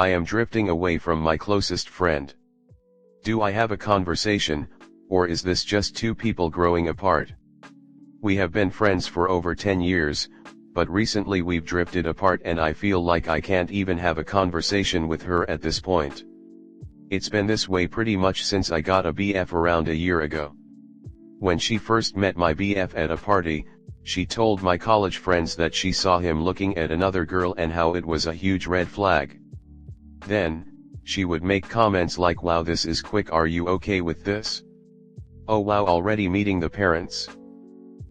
I am drifting away from my closest friend. Do I have a conversation, or is this just two people growing apart? We have been friends for over 10 years, but recently we've drifted apart and I feel like I can't even have a conversation with her at this point. It's been this way pretty much since I got a BF around a year ago. When she first met my BF at a party, she told my college friends that she saw him looking at another girl and how it was a huge red flag. Then, she would make comments like, "Wow, this is quick, are you okay with this? Oh wow, already meeting the parents?"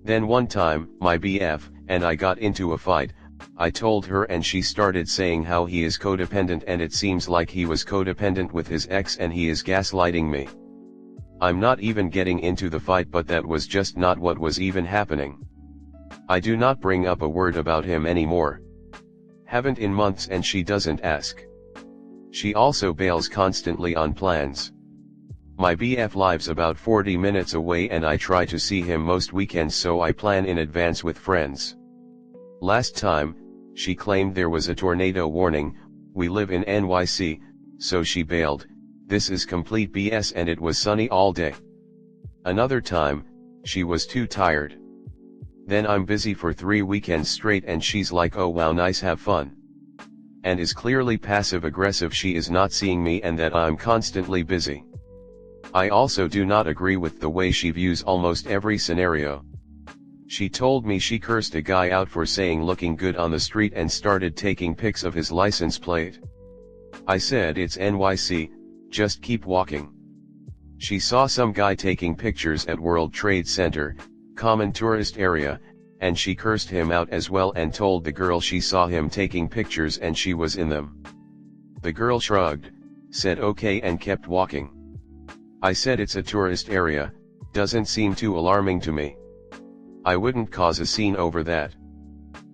Then one time, my BF and I got into a fight. I told her and she started saying how he is codependent and it seems like he was codependent with his ex and he is gaslighting me. I'm not even getting into the fight, but that was just not what was even happening. I do not bring up a word about him anymore. Haven't in months and she doesn't ask. She also bails constantly on plans. My BF lives about 40 minutes away and I try to see him most weekends, so I plan in advance with friends. Last time, she claimed there was a tornado warning. We live in NYC, so she bailed. This is complete BS and it was sunny all day. Another time, she was too tired. Then I'm busy for 3 weekends straight and she's like, "Oh wow, nice, have fun." And is clearly passive aggressive. She is not seeing me and that I'm constantly busy. I also do not agree with the way she views almost every scenario. She told me she cursed a guy out for saying looking good on the street and started taking pics of his license plate. I said, "It's NYC, just keep walking." She saw some guy taking pictures at World Trade Center, common tourist area, and she cursed him out as well and told the girl she saw him taking pictures and she was in them. The girl shrugged, said okay and kept walking. I said, "It's a tourist area, doesn't seem too alarming to me. I wouldn't cause a scene over that.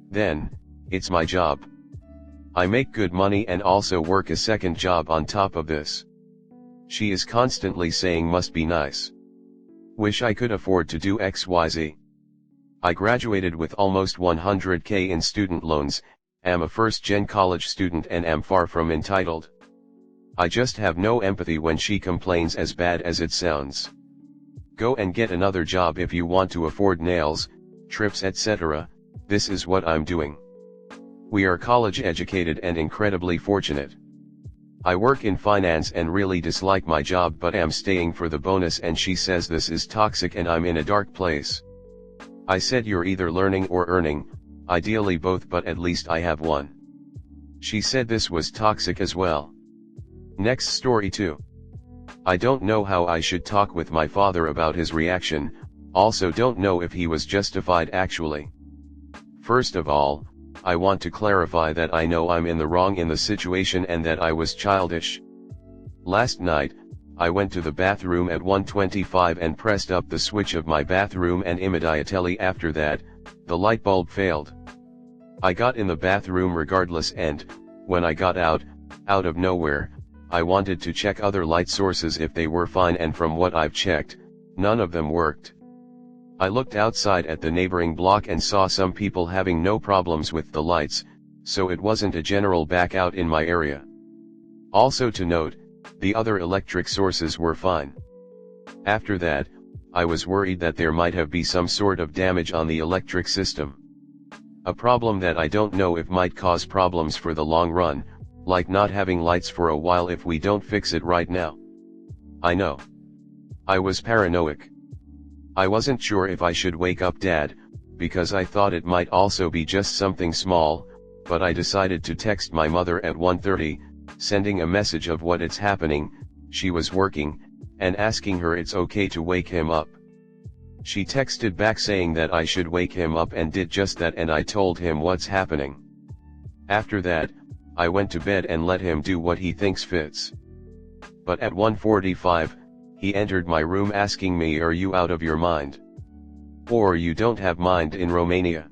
Then, it's my job. I make good money and also work a second job on top of this." She is constantly saying must be nice. Wish I could afford to do XYZ. I graduated with almost 100K in student loans, am a first-gen college student and am far from entitled. I just have no empathy when she complains, as bad as it sounds. Go and get another job if you want to afford nails, trips, etc. This is what I'm doing. We are college educated and incredibly fortunate. I work in finance and really dislike my job but am staying for the bonus, and she says this is toxic and I'm in a dark place. I said, "You're either learning or earning, ideally both, but at least I have one." She said this was toxic as well. Next story 2. I don't know how I should talk with my father about his reaction, also don't know if he was justified actually. First of all, I want to clarify that I know I'm in the wrong in the situation and that I was childish. Last night, I went to the bathroom at 1:25 and pressed up the switch of my bathroom and immediately after that, the light bulb failed. I got in the bathroom regardless and, when I got out of nowhere, I wanted to check other light sources if they were fine, and from what I've checked, none of them worked. I looked outside at the neighboring block and saw some people having no problems with the lights, so it wasn't a general blackout in my area. Also to note, the other electric sources were fine. After that, I was worried that there might have been some sort of damage on the electric system. A problem that I don't know if might cause problems for the long run, like not having lights for a while if we don't fix it right now. I know. I was paranoid. I wasn't sure if I should wake up Dad, because I thought it might also be just something small, but I decided to text my mother at 1:30, sending a message of what it's happening, she was working, and asking her it's okay to wake him up. She texted back saying that I should wake him up and did just that, and I told him what's happening. After that, I went to bed and let him do what he thinks fits. But at 1:45, he entered my room asking me, "Are you out of your mind? Or you don't have mind in Romania?"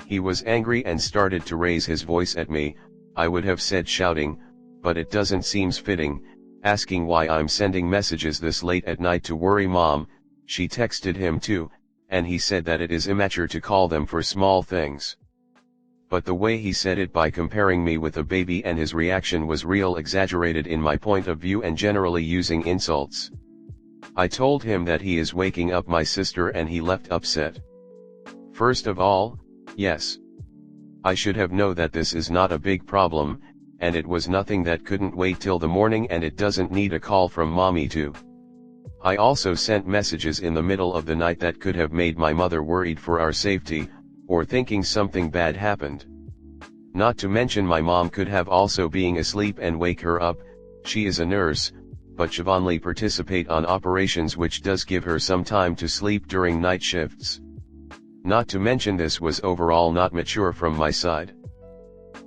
He was angry and started to raise his voice at me. I would have said shouting, but it doesn't seems fitting, asking why I'm sending messages this late at night to worry Mom. She texted him too, and he said that it is immature to call them for small things. But the way he said it, by comparing me with a baby, and his reaction was real exaggerated in my point of view and generally using insults. I told him that he is waking up my sister, and he left upset. First of all, yes, I should have known that this is not a big problem, and it was nothing that couldn't wait till the morning, and it doesn't need a call from mommy too. I also sent messages in the middle of the night that could have made my mother worried for our safety, or thinking something bad happened. Not to mention my mom could have also being asleep and wake her up. She is a nurse, but she only participate on operations, which does give her some time to sleep during night shifts. Not to mention this was overall not mature from my side.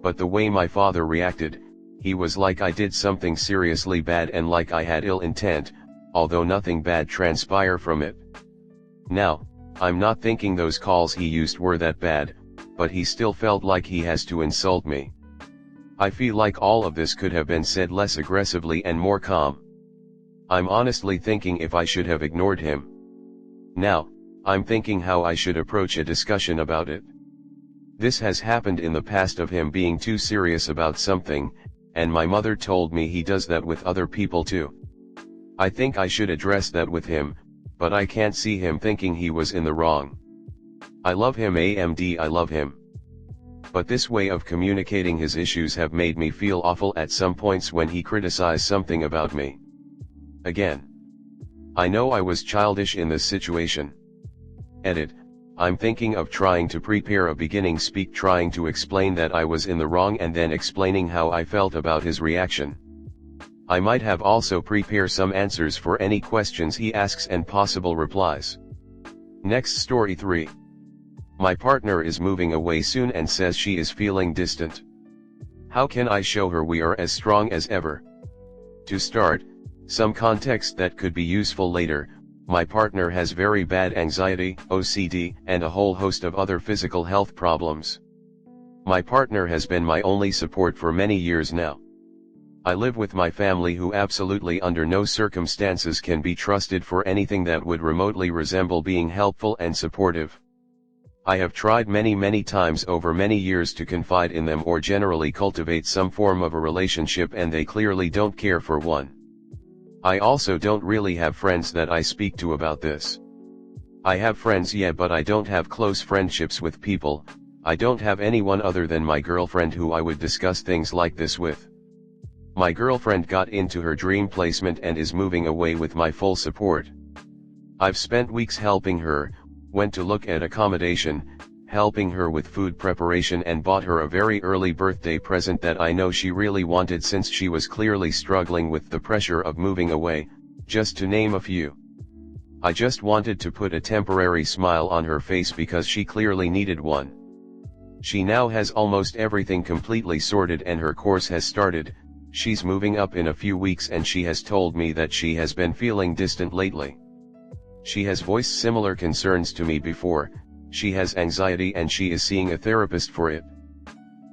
But the way my father reacted, he was like I did something seriously bad and like I had ill intent, although nothing bad transpired from it. Now, I'm not thinking those calls he used were that bad, but he still felt like he has to insult me. I feel like all of this could have been said less aggressively and more calm. I'm honestly thinking if I should have ignored him. Now, I'm thinking how I should approach a discussion about it. This has happened in the past of him being too serious about something, and my mother told me he does that with other people too. I think I should address that with him, but I can't see him thinking he was in the wrong. I love him, I love him. But this way of communicating his issues have made me feel awful at some points when he criticized something about me. Again, I know I was childish in this situation. Edit, I'm thinking of trying to prepare a beginning speak trying to explain that I was in the wrong and then explaining how I felt about his reaction. I might have also prepare some answers for any questions he asks and possible replies. Next story 3. My partner is moving away soon and says she is feeling distant. How can I show her we are as strong as ever? To start, some context that could be useful later. My partner has very bad anxiety, OCD, and a whole host of other physical health problems. My partner has been my only support for many years now. I live with my family, who absolutely under no circumstances can be trusted for anything that would remotely resemble being helpful and supportive. I have tried many times over many years to confide in them or generally cultivate some form of a relationship, and they clearly don't care for one. I also don't really have friends that I speak to about this. I have friends, yeah, but I don't have close friendships with people. I don't have anyone other than my girlfriend who I would discuss things like this with. My girlfriend got into her dream placement and is moving away with my full support. I've spent weeks helping her, went to look at accommodation, helping her with food preparation, and bought her a very early birthday present that I know she really wanted, since she was clearly struggling with the pressure of moving away, just to name a few. I just wanted to put a temporary smile on her face because she clearly needed one. She now has almost everything completely sorted and her course has started. She's moving up in a few weeks and she has told me that she has been feeling distant lately. She has voiced similar concerns to me before. She has anxiety and she is seeing a therapist for it.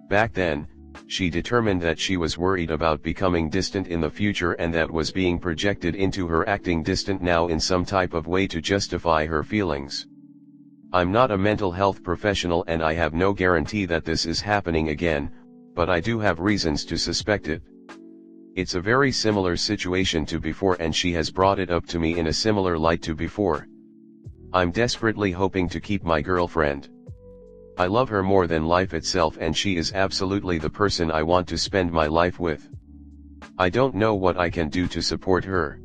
Back then, she determined that she was worried about becoming distant in the future, and that was being projected into her acting distant now in some type of way to justify her feelings. I'm not a mental health professional and I have no guarantee that this is happening again, but I do have reasons to suspect it. It's a very similar situation to before, and she has brought it up to me in a similar light to before. I'm desperately hoping to keep my girlfriend. I love her more than life itself, and she is absolutely the person I want to spend my life with. I don't know what I can do to support her.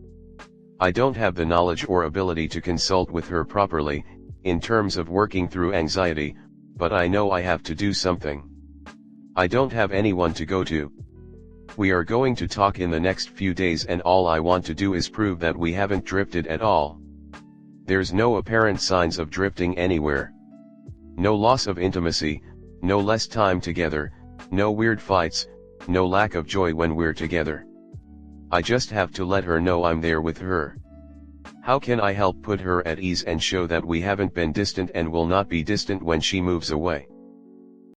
I don't have the knowledge or ability to consult with her properly, in terms of working through anxiety, but I know I have to do something. I don't have anyone to go to. We are going to talk in the next few days, and all I want to do is prove that we haven't drifted at all. There's no apparent signs of drifting anywhere. No loss of intimacy, no less time together, no weird fights, no lack of joy when we're together. I just have to let her know I'm there with her. How can I help put her at ease and show that we haven't been distant and will not be distant when she moves away?